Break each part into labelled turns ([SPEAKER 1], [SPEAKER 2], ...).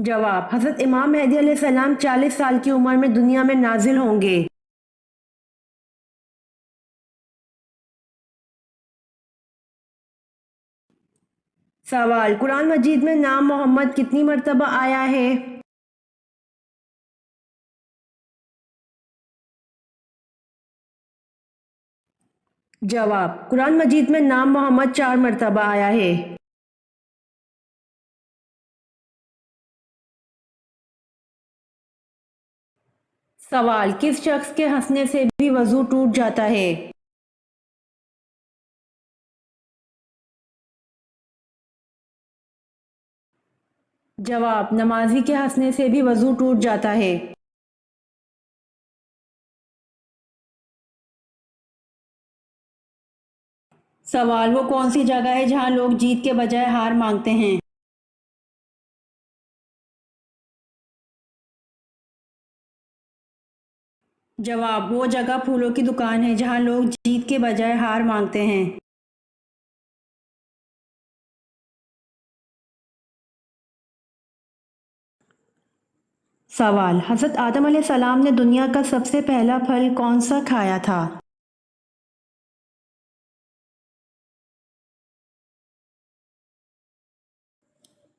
[SPEAKER 1] جواب: حضرت امام مہدی علیہ السلام 40 سال کی عمر میں دنیا میں نازل ہوں گے۔ سوال: قرآن مجید میں نام محمد کتنی مرتبہ آیا ہے؟ جواب: قرآن مجید میں نام محمد 4 مرتبہ آیا ہے۔ سوال: کس شخص کے ہنسنے سے بھی وضو ٹوٹ جاتا ہے؟ جواب: نمازی کے ہنسنے سے بھی وضو ٹوٹ جاتا ہے۔ سوال: وہ کون سی جگہ ہے جہاں لوگ جیت کے بجائے ہار مانگتے ہیں؟ جواب: وہ جگہ پھولوں کی دکان ہے جہاں لوگ جیت کے بجائے ہار مانگتے ہیں۔ سوال: حضرت آدم علیہ السلام نے دنیا کا سب سے پہلا پھل کون سا کھایا تھا؟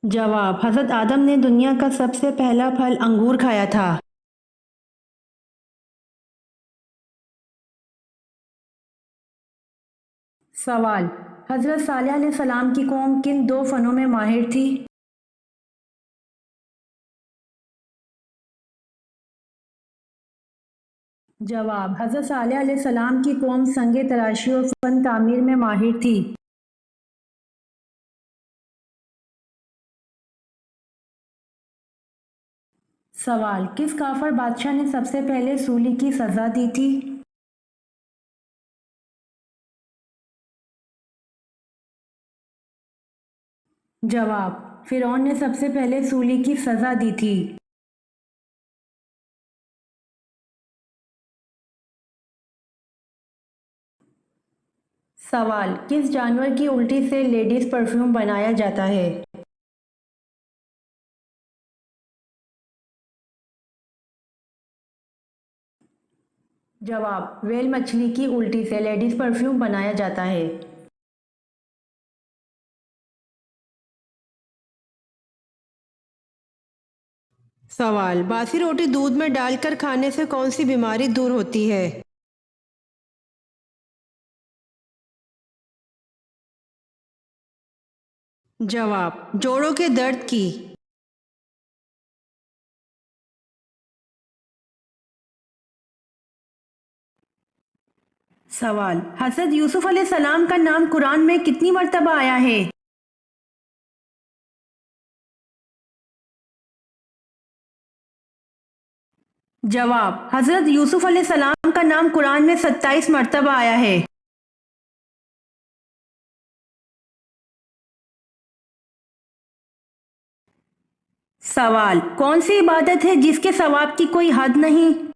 [SPEAKER 1] جواب: حضرت آدم نے دنیا کا سب سے پہلا پھل انگور کھایا تھا۔ سوال: حضرت صالح علیہ السلام کی قوم کن 2 فنوں میں ماہر تھی؟ جواب: حضرت صالح علیہ السلام کی قوم سنگ تراشی اور فن تعمیر میں ماہر تھی۔ سوال: کس کافر بادشاہ نے سب سے پہلے سولی کی سزا دی تھی؟ جواب: فرعون نے سب سے پہلے سولی کی سزا دی تھی۔ سوال: کس جانور کی الٹی سے لیڈیز پرفیوم بنایا جاتا ہے؟ جواب: ویل مچھلی کی الٹی سے لیڈیز پرفیوم بنایا جاتا ہے۔ سوال: باسی روٹی دودھ میں ڈال کر کھانے سے کون سی بیماری دور ہوتی ہے؟ جواب: جوڑوں کے درد کی۔ سوال: حضرت یوسف علیہ السلام کا نام قرآن میں کتنی مرتبہ آیا ہے؟ جواب: حضرت یوسف علیہ السلام کا نام قرآن میں 27 مرتبہ آیا ہے۔ سوال: کون سی عبادت ہے جس کے ثواب کی کوئی حد نہیں؟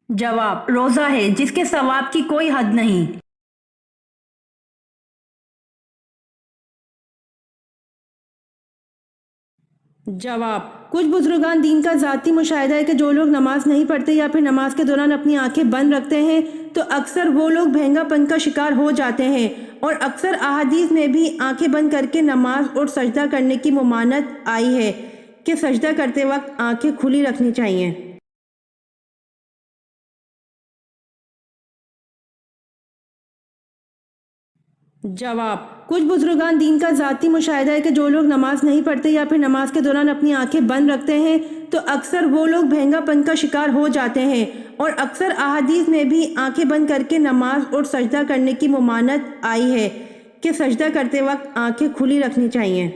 [SPEAKER 1] جواب: روزہ ہے جس کے ثواب کی کوئی حد نہیں۔ جواب: کچھ بزرگان دین کا ذاتی مشاہدہ ہے کہ جو لوگ نماز نہیں پڑھتے یا پھر نماز کے دوران اپنی آنکھیں بند رکھتے ہیں تو اکثر وہ لوگ بھینگا پن کا شکار ہو جاتے ہیں، اور اکثر احادیث میں بھی آنکھیں بند کر کے نماز اور سجدہ کرنے کی ممانعت آئی ہے کہ سجدہ کرتے وقت آنکھیں کھلی رکھنی چاہیے۔ جواب: کچھ بزرگان دین کا ذاتی مشاہدہ ہے کہ جو لوگ نماز نہیں پڑھتے یا پھر نماز کے دوران اپنی آنکھیں بند رکھتے ہیں تو اکثر وہ لوگ بھینگا پن کا شکار ہو جاتے ہیں، اور اکثر احادیث میں بھی آنکھیں بند کر کے نماز اور سجدہ کرنے کی ممانعت آئی ہے کہ سجدہ کرتے وقت آنکھیں کھلی رکھنی چاہیے۔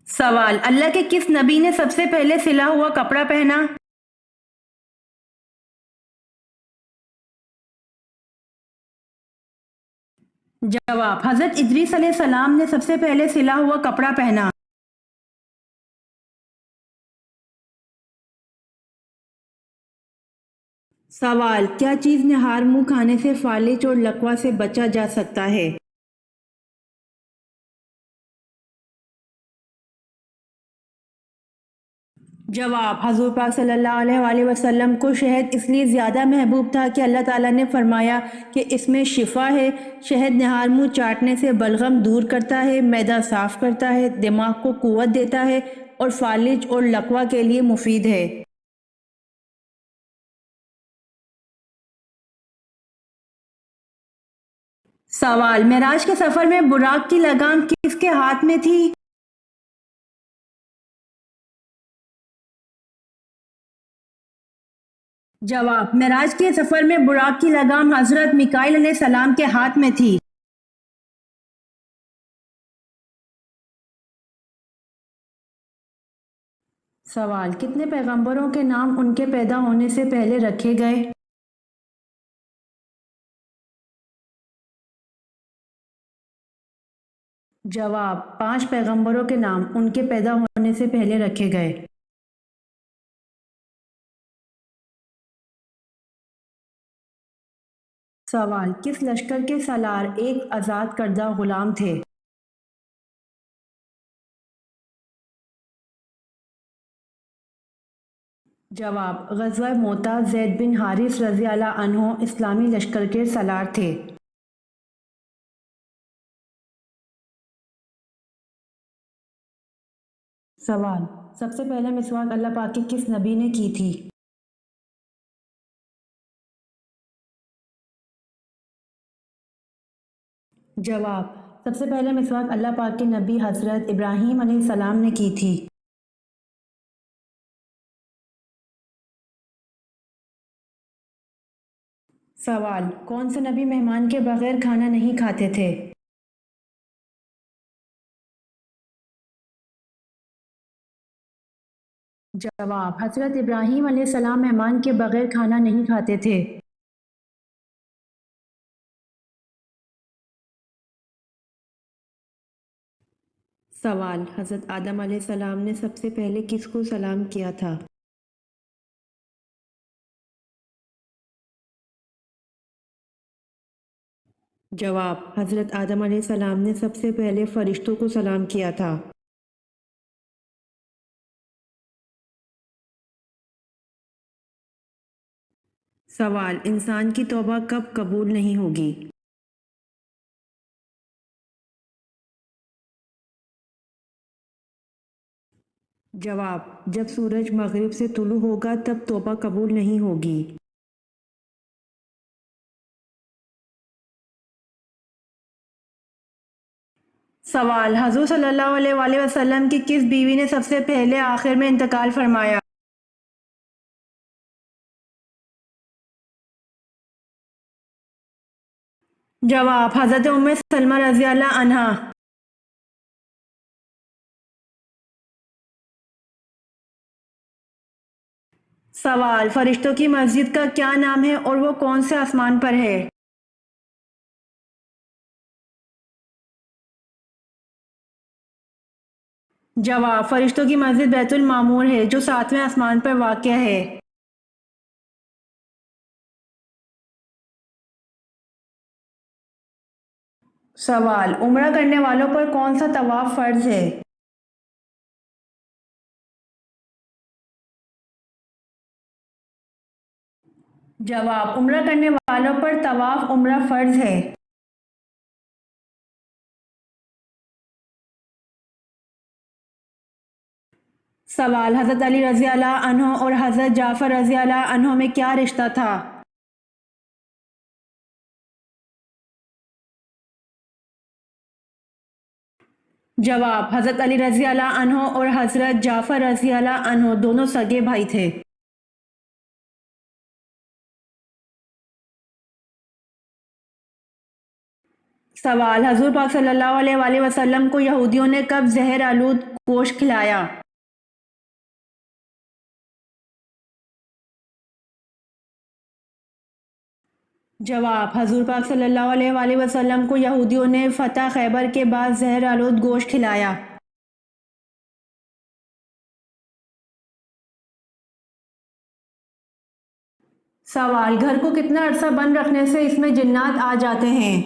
[SPEAKER 1] سوال: اللہ کے کس نبی نے سب سے پہلے سلا ہوا کپڑا پہنا؟ جواب: حضرت ادریس علیہ السلام نے سب سے پہلے سلا ہوا کپڑا پہنا۔ سوال: کیا چیز نہار منہ کھانے سے فالج اور لقوہ سے بچا جا سکتا ہے؟ جواب: حضور پاک صلی اللہ علیہ وآلہ وسلم کو شہد اس لیے زیادہ محبوب تھا کہ اللہ تعالیٰ نے فرمایا کہ اس میں شفا ہے۔ شہد نہار منہ چاٹنے سے بلغم دور کرتا ہے، معدہ صاف کرتا ہے، دماغ کو قوت دیتا ہے اور فالج اور لقوہ کے لیے مفید ہے۔ سوال: معراج کے سفر میں براق کی لگام کس کے ہاتھ میں تھی؟ جواب: معراج کے سفر میں براق کی لگام حضرت میکائیل علیہ السلام کے ہاتھ میں تھی۔ سوال: کتنے پیغمبروں کے نام ان کے پیدا ہونے سے پہلے رکھے گئے؟ جواب: 5 پیغمبروں کے نام ان کے پیدا ہونے سے پہلے رکھے گئے۔ سوال: کس لشکر کے سالار ایک آزاد کردہ غلام تھے؟ جواب: غزوہ موتا زید بن حارث رضی اللہ عنہ اسلامی لشکر کے سالار تھے۔ سوال: سب سے پہلے مسواک اللہ پاک کی کس نبی نے کی تھی؟ جواب: سب سے پہلے مسواک اللہ پاک کے نبی حضرت ابراہیم علیہ السلام نے کی تھی۔ سوال: کون سے نبی مہمان کے بغیر کھانا نہیں کھاتے تھے؟ جواب: حضرت ابراہیم علیہ السلام مہمان کے بغیر کھانا نہیں کھاتے تھے۔ سوال: حضرت آدم علیہ السلام نے سب سے پہلے کس کو سلام کیا تھا؟ جواب: حضرت آدم علیہ السلام نے سب سے پہلے فرشتوں کو سلام کیا تھا۔ سوال: انسان کی توبہ کب قبول نہیں ہوگی؟ جواب: جب سورج مغرب سے طلوع ہوگا تب توبہ قبول نہیں ہوگی۔ سوال: حضور صلی اللہ علیہ وآلہ وسلم کی کس بیوی نے سب سے پہلے آخر میں انتقال فرمایا؟ جواب: حضرت ام سلمہ رضی اللہ عنہا۔ سوال: فرشتوں کی مسجد کا کیا نام ہے اور وہ کون سے آسمان پر ہے؟ جواب: فرشتوں کی مسجد بیت المعمور ہے جو 7ویں آسمان پر واقع ہے۔ سوال: عمرہ کرنے والوں پر کون سا طواف فرض ہے؟ جواب: عمرہ کرنے والوں پر طواف عمرہ فرض ہے۔ سوال: حضرت علی رضی اللہ عنہ اور حضرت جعفر رضی اللہ عنہ میں کیا رشتہ تھا؟ جواب: حضرت علی رضی اللہ عنہ اور حضرت جعفر رضی اللہ عنہ دونوں سگے بھائی تھے۔ سوال: حضور پاک صلی اللہ علیہ وآلہ وسلم کو یہودیوں نے کب زہر آلود گوشت کھلایا؟ جواب: حضور پاک صلی اللہ علیہ وآلہ وسلم کو یہودیوں نے فتح خیبر کے بعد زہر آلود گوشت کھلایا۔ سوال: گھر کو کتنا عرصہ بند رکھنے سے اس میں جنات آ جاتے ہیں؟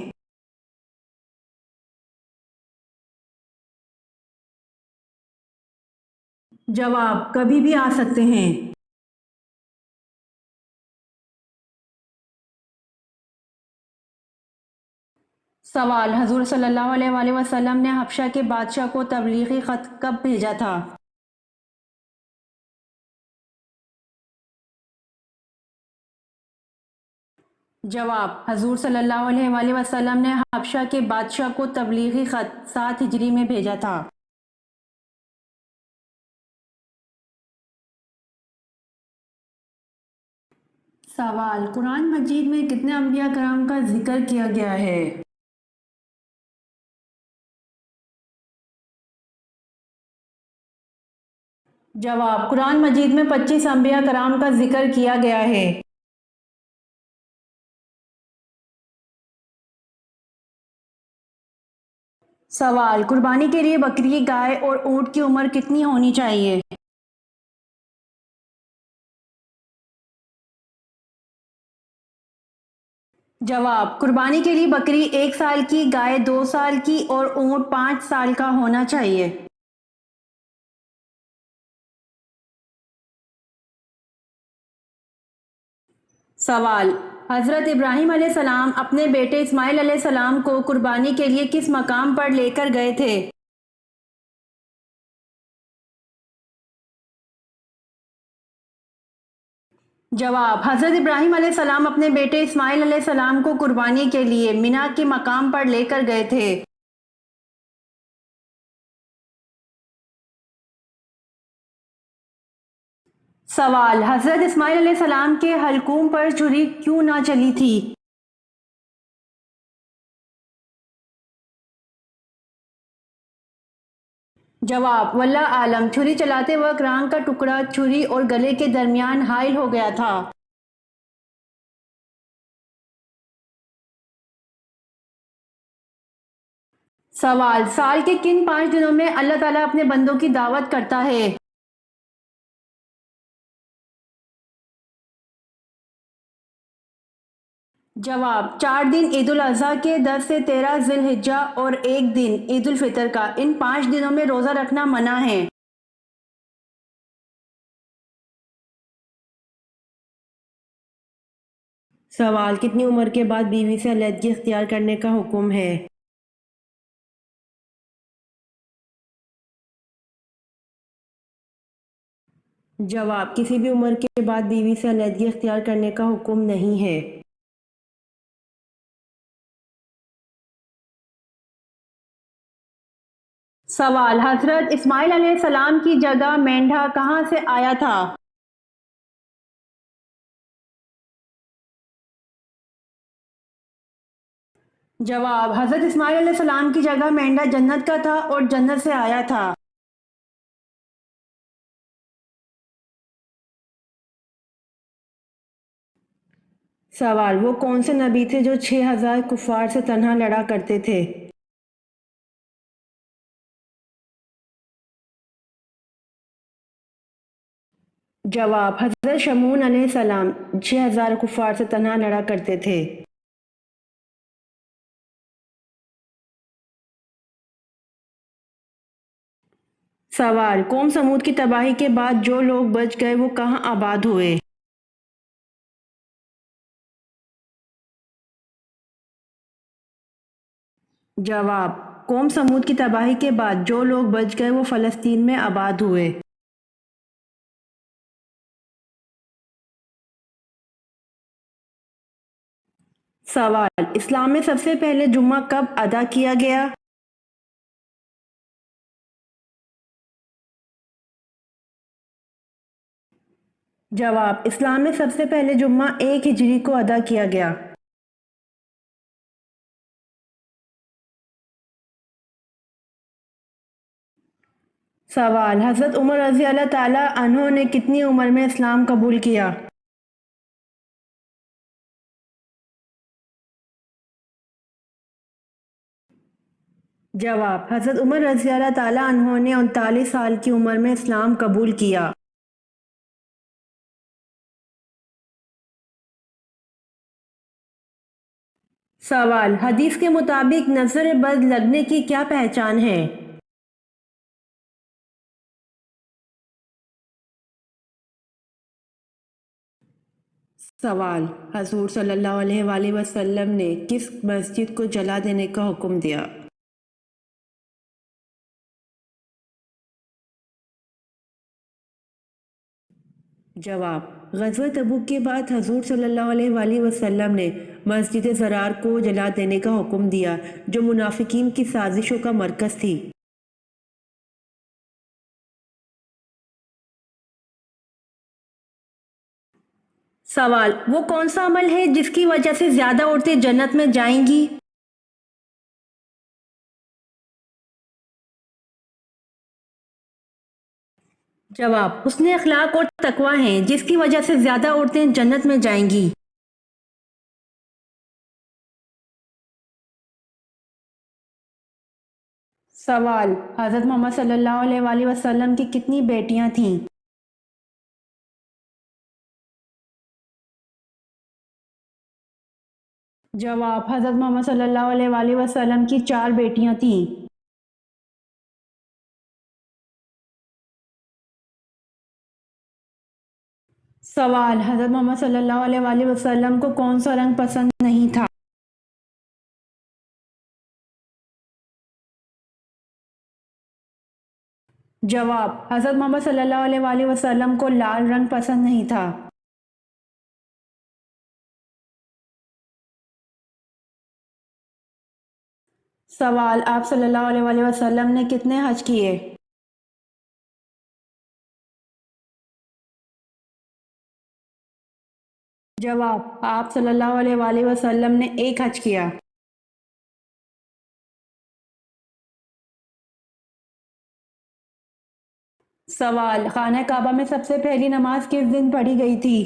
[SPEAKER 1] جواب: کبھی بھی آ سکتے ہیں۔ سوال: حضور صلی اللہ علیہ وآلہ وسلم نے حبشہ کے بادشاہ کو تبلیغی خط کب بھیجا تھا؟ جواب: حضور صلی اللہ علیہ وآلہ وسلم نے حبشہ کے بادشاہ کو تبلیغی خط 7 ہجری میں بھیجا تھا۔ سوال: قرآن مجید میں کتنے انبیاء کرام کا ذکر کیا گیا ہے؟ جواب: قرآن مجید میں 25 انبیاء کرام کا ذکر کیا گیا ہے۔ سوال: قربانی کے لیے بکری، گائے اور اونٹ کی عمر کتنی ہونی چاہیے؟ جواب: قربانی کے لیے بکری 1 سال کی، گائے 2 سال کی اور اونٹ 5 سال کا ہونا چاہیے۔ سوال: حضرت ابراہیم علیہ السلام اپنے بیٹے اسماعیل علیہ السلام کو قربانی کے لیے کس مقام پر لے کر گئے تھے؟ جواب: حضرت ابراہیم علیہ السلام اپنے بیٹے اسماعیل علیہ السلام کو قربانی کے لیے منا کے مقام پر لے کر گئے تھے۔ سوال: حضرت اسماعیل علیہ السلام کے حلقوم پر چھری کیوں نہ چلی تھی؟ جواب: واللہ عالم، چھری چلاتے وقت ران کا ٹکڑا چھری اور گلے کے درمیان حائل ہو گیا تھا۔ سوال: سال کے کن 5 دنوں میں اللہ تعالیٰ اپنے بندوں کی دعوت کرتا ہے؟ جواب: 4 دن عید الاضحیٰ کے 10 سے 13 ذی الحجہ اور 1 دن عید الفطر کا، ان 5 دنوں میں روزہ رکھنا منع ہے۔ سوال: کتنی عمر کے بعد بیوی سے علیحدگی اختیار کرنے کا حکم ہے؟ جواب: کسی بھی عمر کے بعد بیوی سے علیحدگی اختیار کرنے کا حکم نہیں ہے۔ سوال: حضرت اسماعیل علیہ السلام کی جگہ مینڈھا کہاں سے آیا تھا؟ جواب: حضرت اسماعیل علیہ السلام کی جگہ مینڈھا جنت کا تھا اور جنت سے آیا تھا۔ سوال: وہ کون سے نبی تھے جو 6000 کفار سے تنہا لڑا کرتے تھے؟ جواب: حضرت شمعون علیہ السلام 6000 کفار سے تنہا لڑا کرتے تھے۔ سوال: قوم سمود کی تباہی کے بعد جو لوگ بچ گئے وہ کہاں آباد ہوئے؟ جواب: قوم سمود کی تباہی کے بعد جو لوگ بچ گئے وہ فلسطین میں آباد ہوئے۔ سوال: اسلام میں سب سے پہلے جمعہ کب ادا کیا گیا؟ جواب: اسلام میں سب سے پہلے جمعہ 1 ہجری کو ادا کیا گیا۔ سوال: حضرت عمر رضی اللہ تعالیٰ عنہ نے کتنی عمر میں اسلام قبول کیا؟ جواب: حضرت عمر رضی اللہ تعالیٰ عنہ نے 39 سال کی عمر میں اسلام قبول کیا۔ سوال: حدیث کے مطابق نظر بد لگنے کی کیا پہچان ہے؟ سوال: حضور صلی اللہ علیہ وآلہ وسلم نے کس مسجد کو جلا دینے کا حکم دیا؟ جواب: غزوہ تبوک کے بعد حضور صلی اللہ علیہ وآلہ وسلم نے مسجد ضرار کو جلا دینے کا حکم دیا، جو منافقین کی سازشوں کا مرکز تھی۔ سوال: وہ کون سا عمل ہے جس کی وجہ سے زیادہ عورتیں جنت میں جائیں گی؟ جواب: حسن اخلاق اور تقوی ہیں جس کی وجہ سے زیادہ عورتیں جنت میں جائیں گی۔ سوال: حضرت محمد صلی اللہ علیہ وآلہ وسلم کی کتنی بیٹیاں تھیں؟ جواب: حضرت محمد صلی اللہ علیہ وآلہ وسلم کی 4 بیٹیاں تھیں۔ سوال: حضرت محمد صلی اللہ علیہ وآلہ وسلم کو کون سا رنگ پسند نہیں تھا؟ جواب: حضرت محمد صلی اللہ علیہ وآلہ وسلم کو لال رنگ پسند نہیں تھا۔ سوال: آپ صلی اللہ علیہ وآلہ وسلم نے کتنے حج کیے؟ جواب: آپ صلی اللہ علیہ وآلہ وسلم نے 1 حج کیا۔ سوال: خانہ کعبہ میں سب سے پہلی نماز کس دن پڑھی گئی تھی؟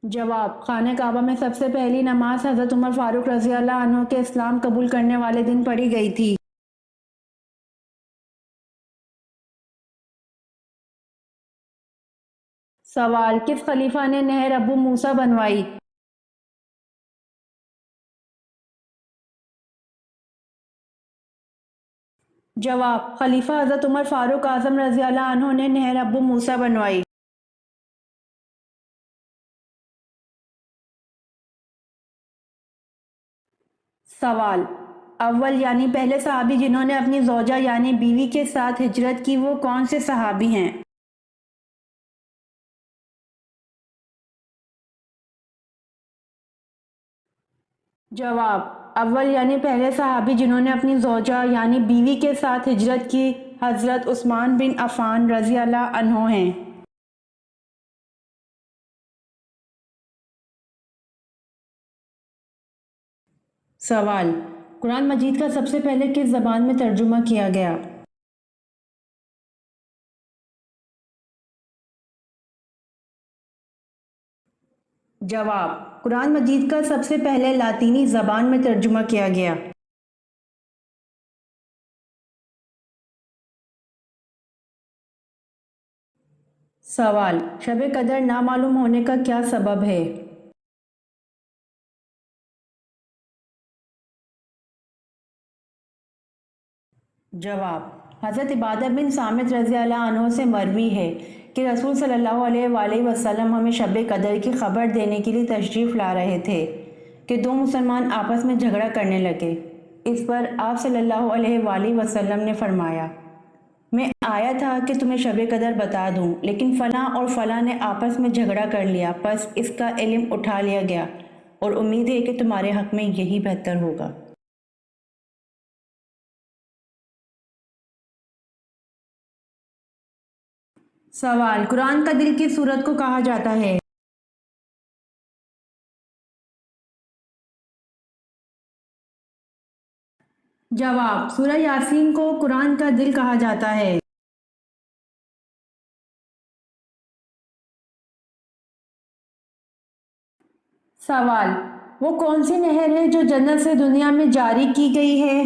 [SPEAKER 1] جواب: خانہ کعبہ میں سب سے پہلی نماز حضرت عمر فاروق رضی اللہ عنہ کے اسلام قبول کرنے والے دن پڑھی گئی تھی۔ سوال: کس خلیفہ نے نہر ابو موسیٰ بنوائی؟ جواب: خلیفہ حضرت عمر فاروق اعظم رضی اللہ عنہ نے نہر ابو موسیٰ بنوائی۔ سوال: اول یعنی پہلے صحابی جنہوں نے اپنی زوجہ یعنی بیوی کے ساتھ ہجرت کی وہ کون سے صحابی ہیں؟ جواب: اول یعنی پہلے صحابی جنہوں نے اپنی زوجہ یعنی بیوی کے ساتھ ہجرت کی حضرت عثمان بن عفان رضی اللہ عنہ ہیں۔ سوال: قرآن مجید کا سب سے پہلے کس زبان میں ترجمہ کیا گیا؟ جواب: قرآن مجید کا سب سے پہلے لاطینی زبان میں ترجمہ کیا گیا۔ سوال: شب قدر نامعلوم ہونے کا کیا سبب ہے؟ جواب: حضرت عبادہ بن صامت رضی اللہ عنہ سے مروی ہے کہ رسول صلی اللہ علیہ وآلہ وسلم ہمیں شب قدر کی خبر دینے کے لیے تشریف لا رہے تھے کہ 2 مسلمان آپس میں جھگڑا کرنے لگے۔ اس پر آپ صلی اللہ علیہ وآلہ وسلم نے فرمایا: میں آیا تھا کہ تمہیں شب قدر بتا دوں، لیکن فلاں اور فلاں نے آپس میں جھگڑا کر لیا، پس اس کا علم اٹھا لیا گیا اور امید ہے کہ تمہارے حق میں یہی بہتر ہوگا۔ سوال: قرآن کا دل کس سورت کو کہا جاتا ہے؟ جواب: سورہ یاسین کو قرآن کا دل کہا جاتا ہے۔ سوال: وہ کون سی نہر ہے جو جنت سے دنیا میں جاری کی گئی ہے؟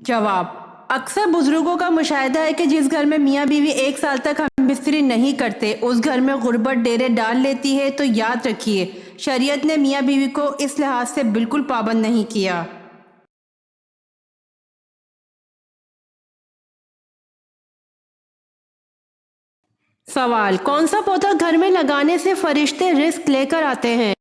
[SPEAKER 1] جواب: اکثر بزرگوں کا مشاہدہ ہے کہ جس گھر میں میاں بیوی ایک سال تک ہم بستری نہیں کرتے اس گھر میں غربت ڈیرے ڈال لیتی ہے، تو یاد رکھیے شریعت نے میاں بیوی کو اس لحاظ سے بالکل پابند نہیں کیا۔ سوال: کون سا پودا گھر میں لگانے سے فرشتے رزق لے کر آتے ہیں؟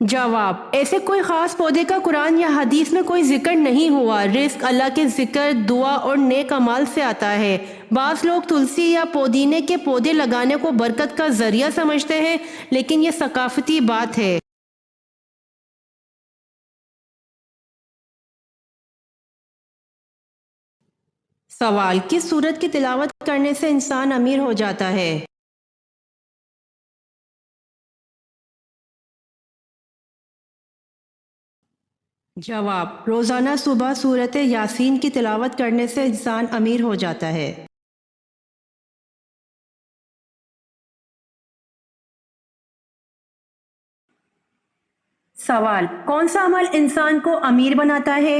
[SPEAKER 1] جواب: ایسے کوئی خاص پودے کا قرآن یا حدیث میں کوئی ذکر نہیں ہوا۔ رزق اللہ کے ذکر، دعا اور نیک اعمال سے آتا ہے۔ بعض لوگ تلسی یا پودینے کے پودے لگانے کو برکت کا ذریعہ سمجھتے ہیں، لیکن یہ ثقافتی بات ہے۔ سوال: کس سورت کی تلاوت کرنے سے انسان امیر ہو جاتا ہے؟ جواب: روزانہ صبح سورت یاسین کی تلاوت کرنے سے انسان امیر ہو جاتا ہے۔ سوال: کون سا عمل انسان کو امیر بناتا ہے؟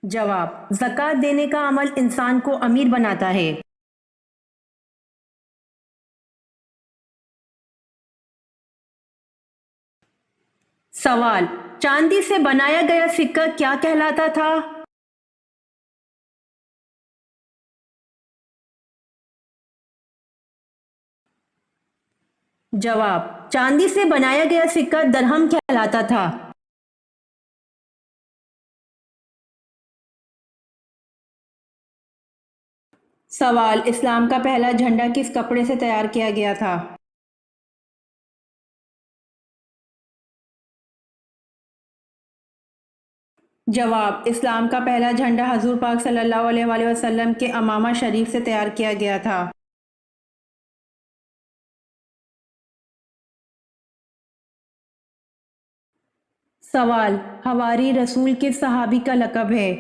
[SPEAKER 1] جواب: زکوٰۃ دینے کا عمل انسان کو امیر بناتا ہے۔ سوال: چاندی سے بنایا گیا سکہ کیا کہلاتا تھا؟ جواب: چاندی سے بنایا گیا سکہ درہم کہلاتا تھا۔ سوال: اسلام کا پہلا جھنڈا کس کپڑے سے تیار کیا گیا تھا؟ جواب: اسلام کا پہلا جھنڈا حضور پاک صلی اللہ علیہ وآلہ وسلم کے امامہ شریف سے تیار کیا گیا تھا۔ سوال: حواری رسول کس صحابی کا لقب ہے؟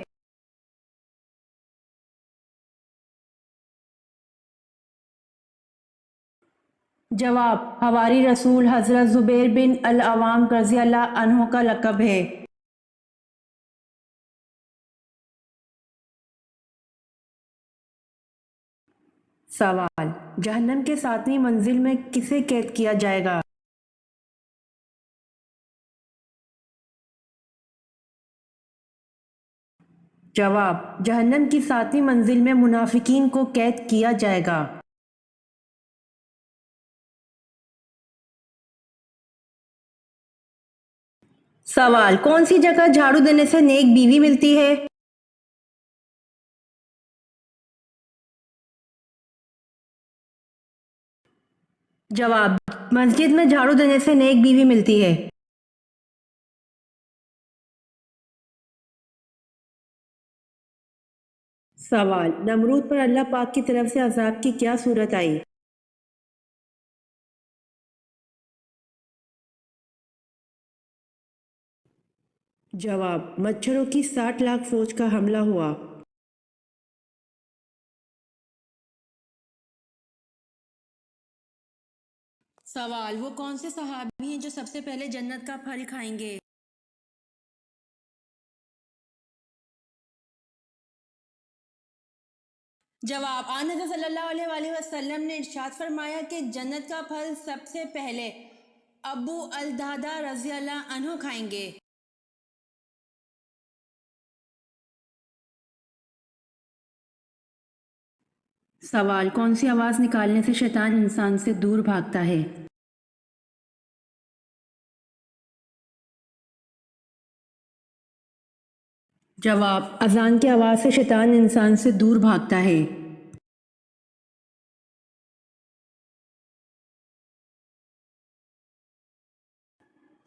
[SPEAKER 1] جواب: حواری رسول حضرت زبیر بن العوام رضی اللہ عنہ کا لقب ہے۔ سوال: جہنم کے 7ویں منزل میں کسے قید کیا جائے گا؟ جواب: جہنم کی 7ویں منزل میں منافقین کو قید کیا جائے گا۔ سوال: کون سی جگہ جھاڑو دینے سے نیک بیوی ملتی ہے؟ جواب: مسجد میں جھاڑو دینے سے نیک بیوی ملتی ہے۔ سوال: نمرود پر اللہ پاک کی طرف سے عذاب کی کیا صورت آئی؟ جواب: مچھروں کی 60 لاکھ فوج کا حملہ ہوا۔ سوال: وہ کون سے صحابی ہیں جو سب سے پہلے جنت کا پھل کھائیں گے؟ جواب: آن حضرت صلی اللہ علیہ وآلہ وسلم نے ارشاد فرمایا کہ جنت کا پھل سب سے پہلے ابو الدرداء رضی اللہ عنہ کھائیں گے۔ سوال: کون سی آواز نکالنے سے شیطان انسان سے دور بھاگتا ہے؟ جواب: اذان کی آواز سے شیطان انسان سے دور بھاگتا ہے۔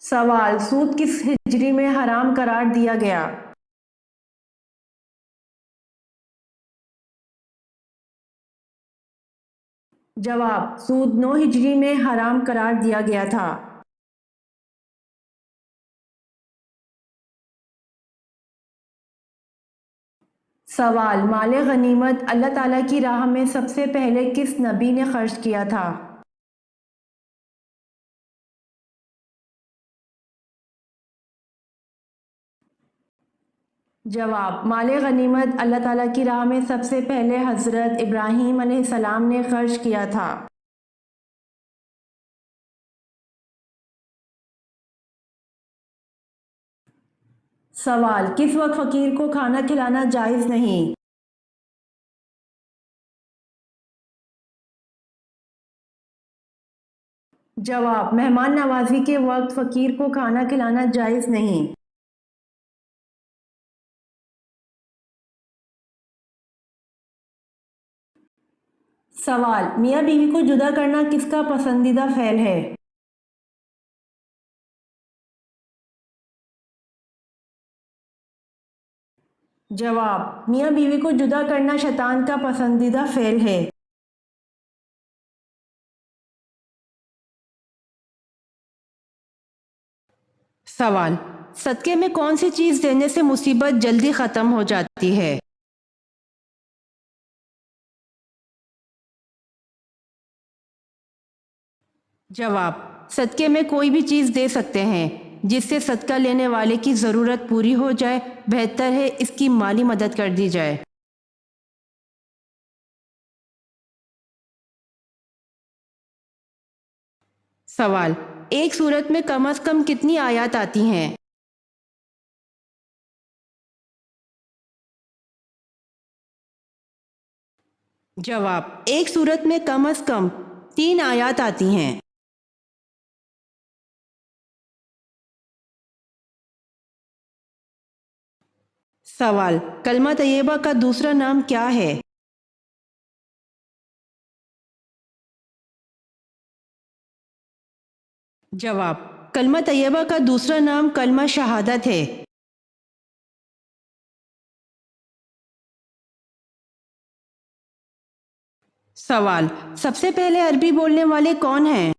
[SPEAKER 1] سوال: سود کس ہجری میں حرام قرار دیا گیا؟ جواب: سود 9 ہجری میں حرام قرار دیا گیا تھا۔ سوال، مال غنیمت اللہ تعالیٰ کی راہ میں سب سے پہلے کس نبی نے خرچ کیا تھا؟ جواب، مال غنیمت اللہ تعالیٰ کی راہ میں سب سے پہلے حضرت ابراہیم علیہ السلام نے خرچ کیا تھا۔ سوال، کس وقت فقیر کو کھانا کھلانا جائز نہیں؟ جواب، مہمان نوازی کے وقت فقیر کو کھانا کھلانا جائز نہیں۔ سوال، میاں بیوی کو جدا کرنا کس کا پسندیدہ فعل ہے؟ جواب، میاں بیوی کو جدا کرنا شیطان کا پسندیدہ فعل ہے۔ سوال، صدقے میں کون سی چیز دینے سے مصیبت جلدی ختم ہو جاتی ہے؟ جواب، صدقے میں کوئی بھی چیز دے سکتے ہیں جس سے صدقہ لینے والے کی ضرورت پوری ہو جائے، بہتر ہے اس کی مالی مدد کر دی جائے۔ سوال، ایک سورت میں کم از کم کتنی آیات آتی ہیں؟ جواب، ایک سورت میں کم از کم 3 آیات آتی ہیں۔ سوال، کلمہ طیبہ کا دوسرا نام کیا ہے؟ جواب، کلمہ طیبہ کا دوسرا نام کلمہ شہادت ہے۔ سوال، سب سے پہلے عربی بولنے والے کون ہیں؟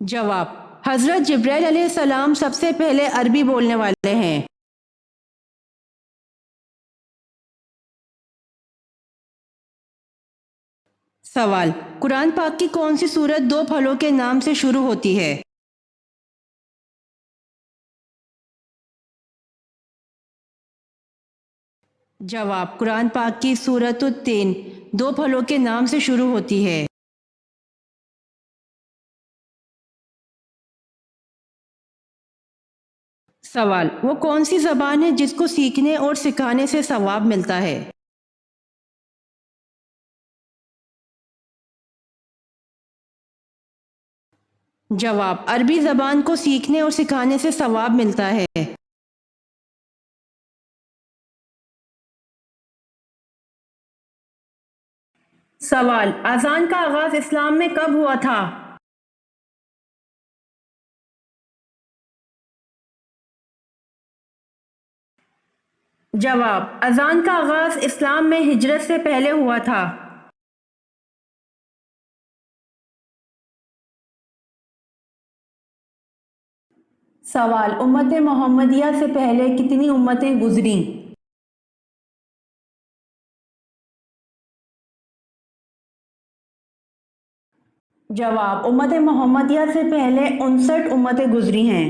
[SPEAKER 1] جواب، حضرت جبرائیل علیہ السلام سب سے پہلے عربی بولنے والے ہیں۔ سوال، قرآن پاک کی کون سی سورت 2 پھلوں کے نام سے شروع ہوتی ہے؟ جواب، قرآن پاک کی سورۃ التین 2 پھلوں کے نام سے شروع ہوتی ہے۔ سوال، وہ کون سی زبان ہے جس کو سیکھنے اور سکھانے سے ثواب ملتا ہے؟ جواب، عربی زبان کو سیکھنے اور سکھانے سے ثواب ملتا ہے۔ سوال، اذان کا آغاز اسلام میں کب ہوا تھا؟ جواب، اذان کا آغاز اسلام میں ہجرت سے پہلے ہوا تھا۔ سوال، امت محمدیہ سے پہلے کتنی امتیں گزریں؟ جواب، امت محمدیہ سے پہلے 59 امتیں گزری ہیں۔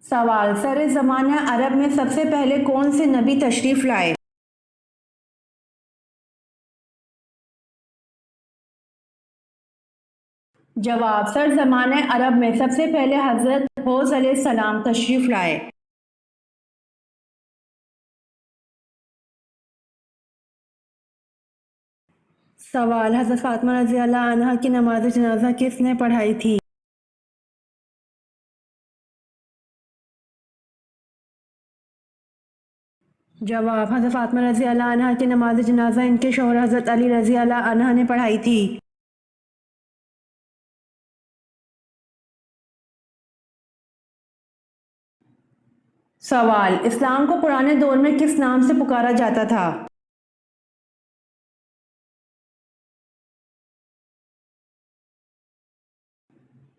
[SPEAKER 1] سوال، سر زمانہ عرب میں سب سے پہلے کون سے نبی تشریف لائے؟ جواب، سر زمانہ عرب میں سب سے پہلے حضرت حوض علیہ السلام تشریف لائے۔ سوال، حضرت فاطمہ رضی اللہ عنہا کی نماز جنازہ کس نے پڑھائی تھی؟ جواب، حضرت فاطمہ رضی اللہ عنہا کی نماز جنازہ ان کے شوہر حضرت علی رضی اللہ عنہ نے پڑھائی تھی۔ سوال، اسلام کو پرانے دور میں کس نام سے پکارا جاتا تھا؟